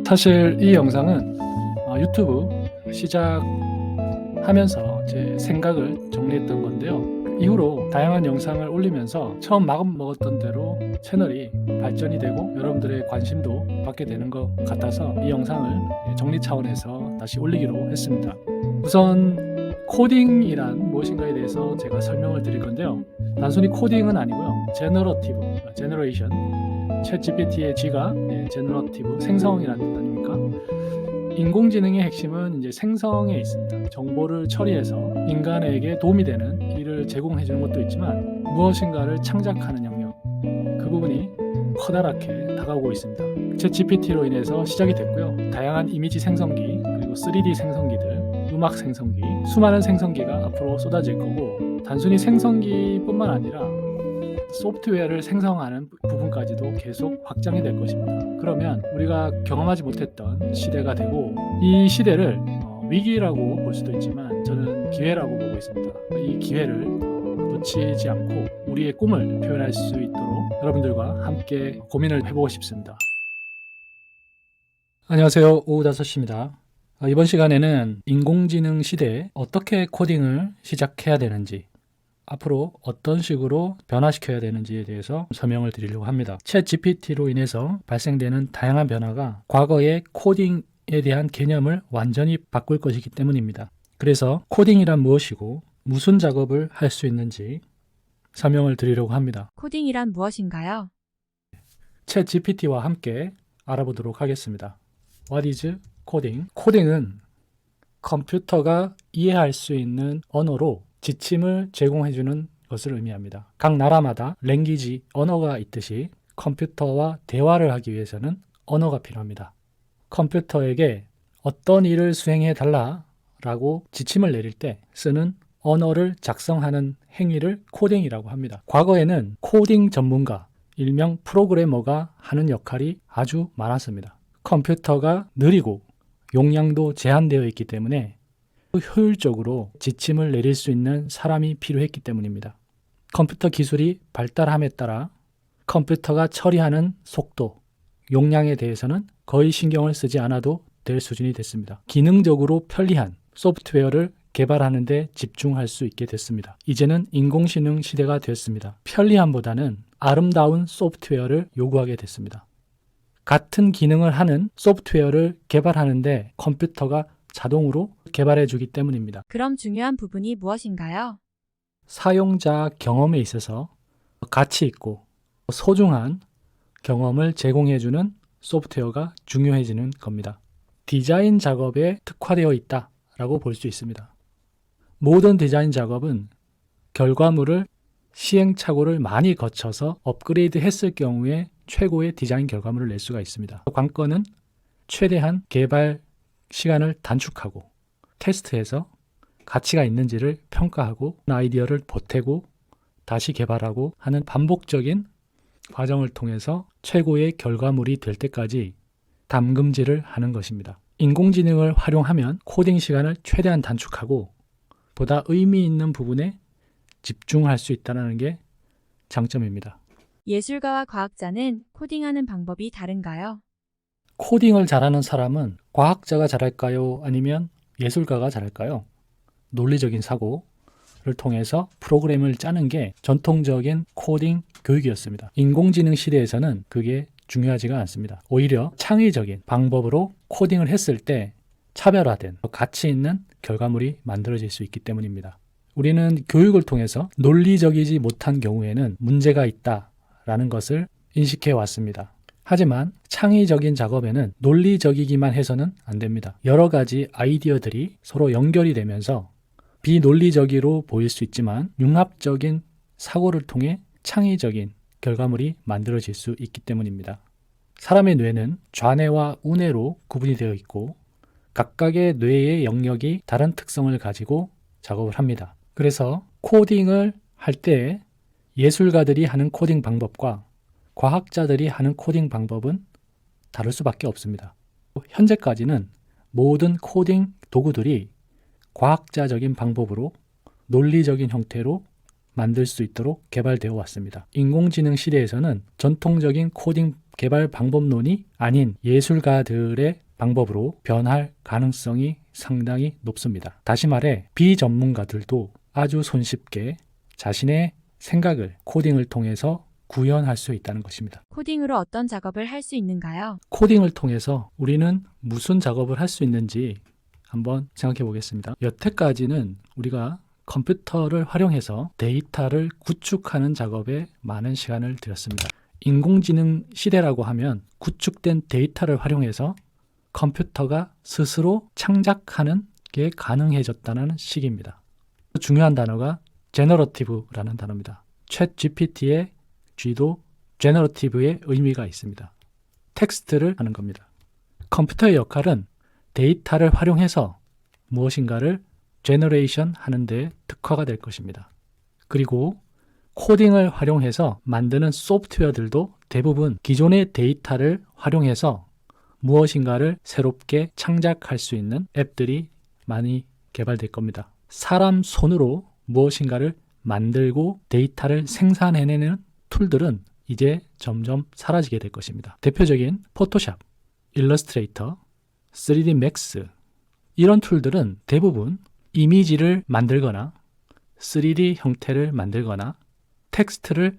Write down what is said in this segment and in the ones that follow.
사실 이 영상은 유튜브 시작하면서 제 생각을 정리했던 건데요. 이후로 다양한 영상을 올리면서 처음 마음 먹었던 대로 채널이 발전이 되고 여러분들의 관심도 받게 되는 것 같아서 이 영상을 정리 차원에서 다시 올리기로 했습니다. 우선 코딩이란 무엇인가에 대해서 제가 설명을 드릴 건데요. 단순히 코딩은 아니고요. 제너레이션, 챗 GPT의 G가 제너러티브, 생성이라는 뜻 아닙니까? 인공지능의 핵심은 이제 생성에 있습니다. 정보를 처리해서 인간에게 도움이 되는 일을 제공해 주는 것도 있지만 무엇인가를 창작하는 영역, 그 부분이 커다랗게 다가오고 있습니다. 챗 GPT로 인해서 시작이 됐고요. 다양한 이미지 생성기, 그리고 3D 생성기들, 음악 생성기, 수많은 생성기가 앞으로 쏟아질 거고, 단순히 생성기뿐만 아니라 소프트웨어를 생성하는 부분까지도 계속 확장이 될 것입니다. 그러면 우리가 경험하지 못했던 시대가 되고, 이 시대를 위기라고 볼 수도 있지만 저는 기회라고 보고 있습니다. 이 기회를 놓치지 않고 우리의 꿈을 표현할 수 있도록 여러분들과 함께 고민을 해보고 싶습니다. 안녕하세요. 오후 5시입니다. 이번 시간에는 인공지능 시대에 어떻게 코딩을 시작해야 되는지, 앞으로 어떤 식으로 변화시켜야 되는지에 대해서 설명을 드리려고 합니다. 챗 GPT로 인해서 발생되는 다양한 변화가 과거의 코딩에 대한 개념을 완전히 바꿀 것이기 때문입니다. 그래서 코딩이란 무엇이고 무슨 작업을 할 수 있는지 설명을 드리려고 합니다. 코딩이란 무엇인가요? 챗 GPT와 함께 알아보도록 하겠습니다. What is coding? 코딩은 컴퓨터가 이해할 수 있는 언어로 지침을 제공해주는 것을 의미합니다. 각 나라마다 랭귀지, 언어가 있듯이 컴퓨터와 대화를 하기 위해서는 언어가 필요합니다. 컴퓨터에게 어떤 일을 수행해 달라라고 지침을 내릴 때 쓰는 언어를 작성하는 행위를 코딩이라고 합니다. 과거에는 코딩 전문가, 일명 프로그래머가 하는 역할이 아주 많았습니다. 컴퓨터가 느리고 용량도 제한되어 있기 때문에 효율적으로 지침을 내릴 수 있는 사람이 필요했기 때문입니다. 컴퓨터 기술이 발달함에 따라 컴퓨터가 처리하는 속도, 용량에 대해서는 거의 신경을 쓰지 않아도 될 수준이 됐습니다. 기능적으로 편리한 소프트웨어를 개발하는 데 집중할 수 있게 됐습니다. 이제는 인공지능 시대가 되었습니다. 편리함보다는 아름다운 소프트웨어를 요구하게 됐습니다. 같은 기능을 하는 소프트웨어를 개발하는데 컴퓨터가 자동으로 개발해 주기 때문입니다. 그럼 중요한 부분이 무엇인가요? 사용자 경험에 있어서 가치 있고 소중한 경험을 제공해 주는 소프트웨어가 중요해지는 겁니다. 디자인 작업에 특화되어 있다라고 볼 수 있습니다. 모든 디자인 작업은 결과물을 시행착오를 많이 거쳐서 업그레이드 했을 경우에 최고의 디자인 결과물을 낼 수가 있습니다. 관건은 최대한 개발 시간을 단축하고 테스트해서 가치가 있는지를 평가하고 아이디어를 보태고 다시 개발하고 하는 반복적인 과정을 통해서 최고의 결과물이 될 때까지 담금질을 하는 것입니다. 인공지능을 활용하면 코딩 시간을 최대한 단축하고 보다 의미 있는 부분에 집중할 수 있다는 게 장점입니다. 예술가와 과학자는 코딩하는 방법이 다른가요? 코딩을 잘하는 사람은 과학자가 잘할까요? 아니면 예술가가 잘할까요? 논리적인 사고를 통해서 프로그램을 짜는 게 전통적인 코딩 교육이었습니다. 인공지능 시대에서는 그게 중요하지가 않습니다. 오히려 창의적인 방법으로 코딩을 했을 때 차별화된 가치 있는 결과물이 만들어질 수 있기 때문입니다. 우리는 교육을 통해서 논리적이지 못한 경우에는 문제가 있다라는 것을 인식해 왔습니다. 하지만 창의적인 작업에는 논리적이기만 해서는 안 됩니다. 여러 가지 아이디어들이 서로 연결이 되면서 비논리적으로 보일 수 있지만 융합적인 사고를 통해 창의적인 결과물이 만들어질 수 있기 때문입니다. 사람의 뇌는 좌뇌와 우뇌로 구분이 되어 있고 각각의 뇌의 영역이 다른 특성을 가지고 작업을 합니다. 그래서 코딩을 할 때 예술가들이 하는 코딩 방법과 과학자들이 하는 코딩 방법은 다를 수밖에 없습니다. 현재까지는 모든 코딩 도구들이 과학자적인 방법으로 논리적인 형태로 만들 수 있도록 개발되어 왔습니다. 인공지능 시대에서는 전통적인 코딩 개발 방법론이 아닌 예술가들의 방법으로 변할 가능성이 상당히 높습니다. 다시 말해 비전문가들도 아주 손쉽게 자신의 생각을 코딩을 통해서 구현할 수 있다는 것입니다. 코딩으로 어떤 작업을 할 수 있는가요? 코딩을 통해서 우리는 무슨 작업을 할 수 있는지 한번 생각해 보겠습니다. 여태까지는 우리가 컴퓨터를 활용해서 데이터를 구축하는 작업에 많은 시간을 들였습니다. 인공지능 시대라고 하면 구축된 데이터를 활용해서 컴퓨터가 스스로 창작하는 게 가능해졌다는 시기입니다. 중요한 단어가 제너러티브라는 단어입니다. 챗 GPT의 G도 제너러티브의 의미가 있습니다. 텍스트를 하는 겁니다. 컴퓨터의 역할은 데이터를 활용해서 무엇인가를 제너레이션 하는 데 특화가 될 것입니다. 그리고 코딩을 활용해서 만드는 소프트웨어들도 대부분 기존의 데이터를 활용해서 무엇인가를 새롭게 창작할 수 있는 앱들이 많이 개발될 겁니다. 사람 손으로 무엇인가를 만들고 데이터를 생산해내는 툴들은 이제 점점 사라지게 될 것입니다. 대표적인 포토샵, 일러스트레이터, 3D Max 이런 툴들은 대부분 이미지를 만들거나 3D 형태를 만들거나 텍스트를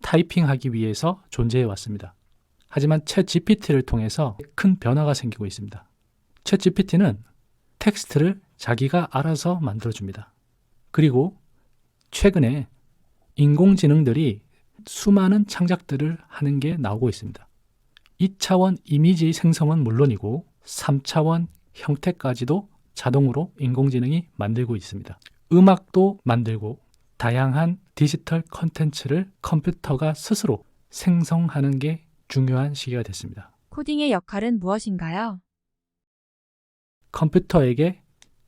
타이핑하기 위해서 존재해 왔습니다. 하지만 챗 GPT를 통해서 큰 변화가 생기고 있습니다. 챗 GPT는 텍스트를 자기가 알아서 만들어줍니다. 그리고 최근에 인공지능들이 수많은 창작들을 하는 게 나오고 있습니다. 2차원 이미지 생성은 물론이고 3차원 형태까지도 자동으로 인공지능이 만들고 있습니다. 음악도 만들고 다양한 디지털 콘텐츠를 컴퓨터가 스스로 생성하는 게 중요한 시기가 됐습니다. 코딩의 역할은 무엇인가요? 컴퓨터에게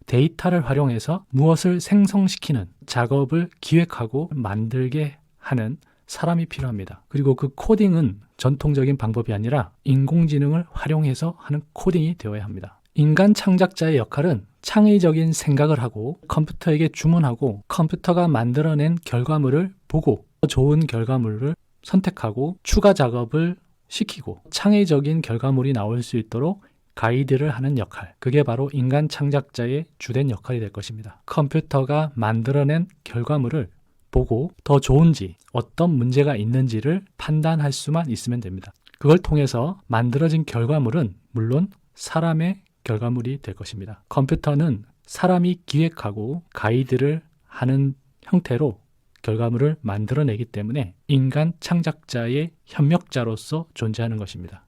데이터를 활용해서 무엇을 생성시키는 작업을 기획하고 만들게 하는 사람이 필요합니다. 그리고 그 코딩은 전통적인 방법이 아니라 인공지능을 활용해서 하는 코딩이 되어야 합니다. 인간 창작자의 역할은 창의적인 생각을 하고 컴퓨터에게 주문하고 컴퓨터가 만들어낸 결과물을 보고 더 좋은 결과물을 선택하고 추가 작업을 시키고 창의적인 결과물이 나올 수 있도록 가이드를 하는 역할. 그게 바로 인간 창작자의 주된 역할이 될 것입니다. 컴퓨터가 만들어낸 결과물을 보고 더 좋은지 어떤 문제가 있는지를 판단할 수만 있으면 됩니다. 그걸 통해서 만들어진 결과물은 물론 사람의 결과물이 될 것입니다. 컴퓨터는 사람이 기획하고 가이드를 하는 형태로 결과물을 만들어내기 때문에 인간 창작자의 협력자로서 존재하는 것입니다.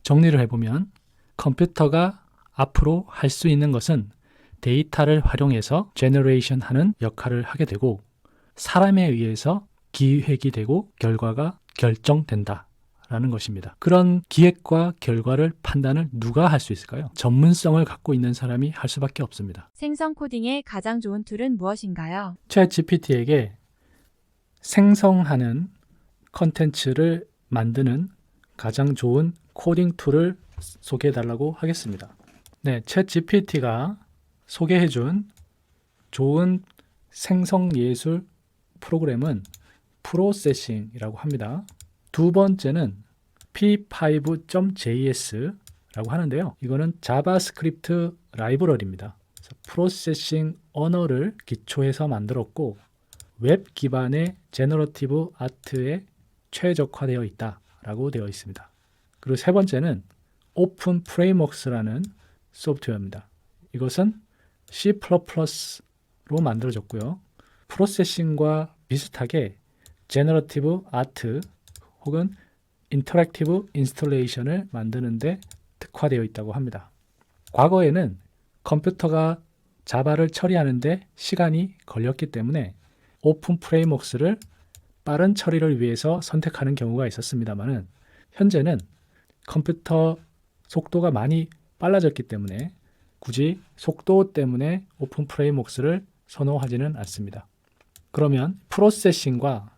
정리를 해보면 컴퓨터가 앞으로 할 수 있는 것은 데이터를 활용해서 제너레이션 하는 역할을 하게 되고 사람에 의해서 기획이 되고 결과가 결정된다라는 것입니다. 그런 기획과 결과를 판단을 누가 할 수 있을까요? 전문성을 갖고 있는 사람이 할 수밖에 없습니다. 생성 코딩의 가장 좋은 툴은 무엇인가요? 챗 GPT에게 생성하는 컨텐츠를 만드는 가장 좋은 코딩 툴을 소개해 달라고 하겠습니다. 네, 챗 GPT가 소개해준 좋은 생성 예술 프로그램은 프로세싱이라고 합니다. 두 번째는 p5.js라고 하는데요. 이거는 자바스크립트 라이브러리입니다. 프로세싱 언어를 기초해서 만들었고 웹 기반의 제너러티브 아트에 최적화되어 있다라고 되어 있습니다. 그리고 세 번째는 오픈 프레임워크스라는 소프트웨어입니다. 이것은 C++로 만들어졌고요. 프로세싱과 비슷하게 제너러티브 아트 혹은 인터랙티브 인스톨레이션을 만드는데 특화되어 있다고 합니다. 과거에는 컴퓨터가 자바를 처리하는데 시간이 걸렸기 때문에 오픈 프레임워크스를 빠른 처리를 위해서 선택하는 경우가 있었습니다만 현재는 컴퓨터 속도가 많이 빨라졌기 때문에 굳이 속도 때문에 오픈 프레임워크스를 선호하지는 않습니다. 그러면 프로세싱과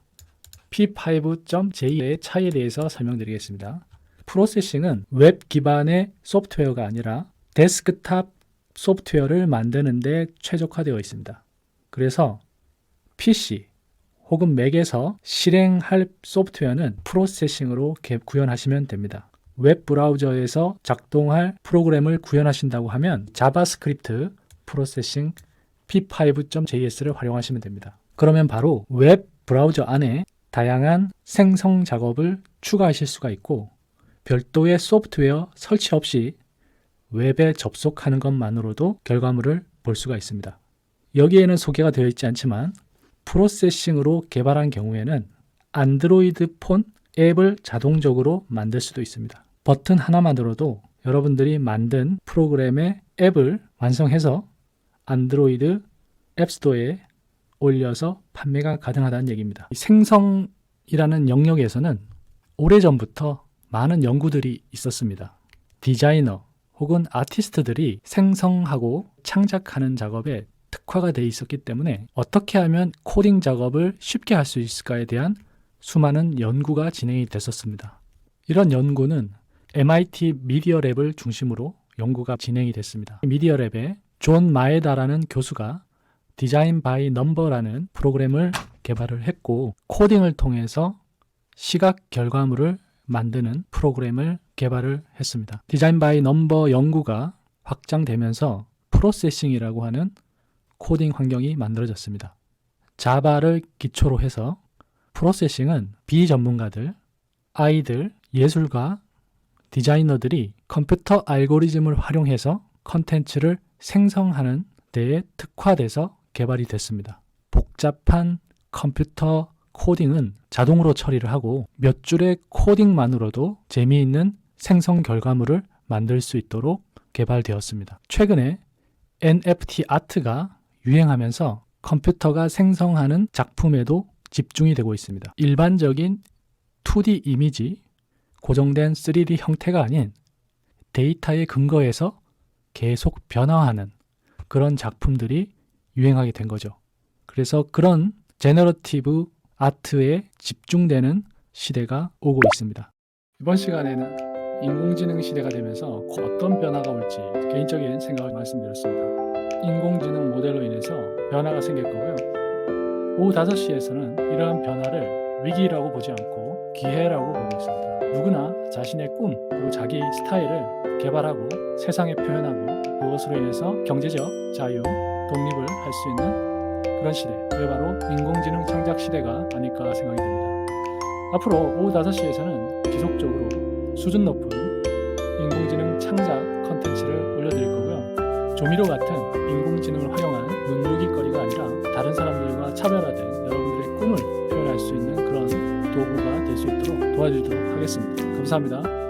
p5.j의 차이에 대해서 설명드리겠습니다. 프로세싱은 웹 기반의 소프트웨어가 아니라 데스크탑 소프트웨어를 만드는 데 최적화되어 있습니다. 그래서 PC 혹은 맥에서 실행할 소프트웨어는 프로세싱으로 구현하시면 됩니다. 웹 브라우저에서 작동할 프로그램을 구현하신다고 하면 자바스크립트 프로세싱 p5.js를 활용하시면 됩니다. 그러면 바로 웹 브라우저 안에 다양한 생성 작업을 추가하실 수가 있고 별도의 소프트웨어 설치 없이 웹에 접속하는 것만으로도 결과물을 볼 수가 있습니다. 여기에는 소개가 되어 있지 않지만 프로세싱으로 개발한 경우에는 안드로이드 폰 앱을 자동적으로 만들 수도 있습니다. 버튼 하나만으로도 여러분들이 만든 프로그램의 앱을 완성해서 안드로이드 앱스토어에 올려서 판매가 가능하다는 얘기입니다. 생성이라는 영역에서는 오래전부터 많은 연구들이 있었습니다. 디자이너 혹은 아티스트들이 생성하고 창작하는 작업에 특화가 되어 있었기 때문에 어떻게 하면 코딩 작업을 쉽게 할 수 있을까에 대한 수많은 연구가 진행이 됐었습니다. 이런 연구는 MIT 미디어랩을 중심으로 연구가 진행이 됐습니다. 미디어랩에 존 마에다라는 교수가 디자인 바이 넘버라는 프로그램을 개발을 했고 코딩을 통해서 시각 결과물을 만드는 프로그램을 개발을 했습니다. 디자인 바이 넘버 연구가 확장되면서 프로세싱이라고 하는 코딩 환경이 만들어졌습니다. 자바를 기초로 해서 프로세싱은 비전문가들, 아이들, 예술가, 디자이너들이 컴퓨터 알고리즘을 활용해서 컨텐츠를 생성하는 데에 특화돼서 개발이 됐습니다. 복잡한 컴퓨터 코딩은 자동으로 처리를 하고 몇 줄의 코딩만으로도 재미있는 생성 결과물을 만들 수 있도록 개발되었습니다. 최근에 NFT 아트가 유행하면서 컴퓨터가 생성하는 작품에도 집중이 되고 있습니다. 일반적인 2D 이미지, 고정된 3D 형태가 아닌 데이터에 근거해서 계속 변화하는 그런 작품들이 유행하게 된 거죠. 그래서 그런 제너러티브 아트에 집중되는 시대가 오고 있습니다. 이번 시간에는 인공지능 시대가 되면서 어떤 변화가 올지 개인적인 생각을 말씀드렸습니다. 인공지능 모델로 인해서 변화가 생길 거고요. 오후 5시에서는 이러한 변화를 위기라고 보지 않고 기회라고 보고 있습니다. 누구나 자신의 꿈 그리고 자기 스타일을 개발하고 세상에 표현하고 그것으로 인해서 경제적 자유, 독립을 할 수 있는 그런 시대, 그게 바로 인공지능 창작 시대가 아닐까 생각이 됩니다. 앞으로 오후 5시에서는 지속적으로 수준 높은 인공지능 창작 컨텐츠를 올려드릴 거고요. 조미료 같은 인공지능을 활용한 눈물깃거리가 아니라 다른 사람들과 차별화된 여러분들의 꿈을 표현할 수 있는 그런 도구가 될 수 있도록 도와드리도록 하겠습니다. 감사합니다.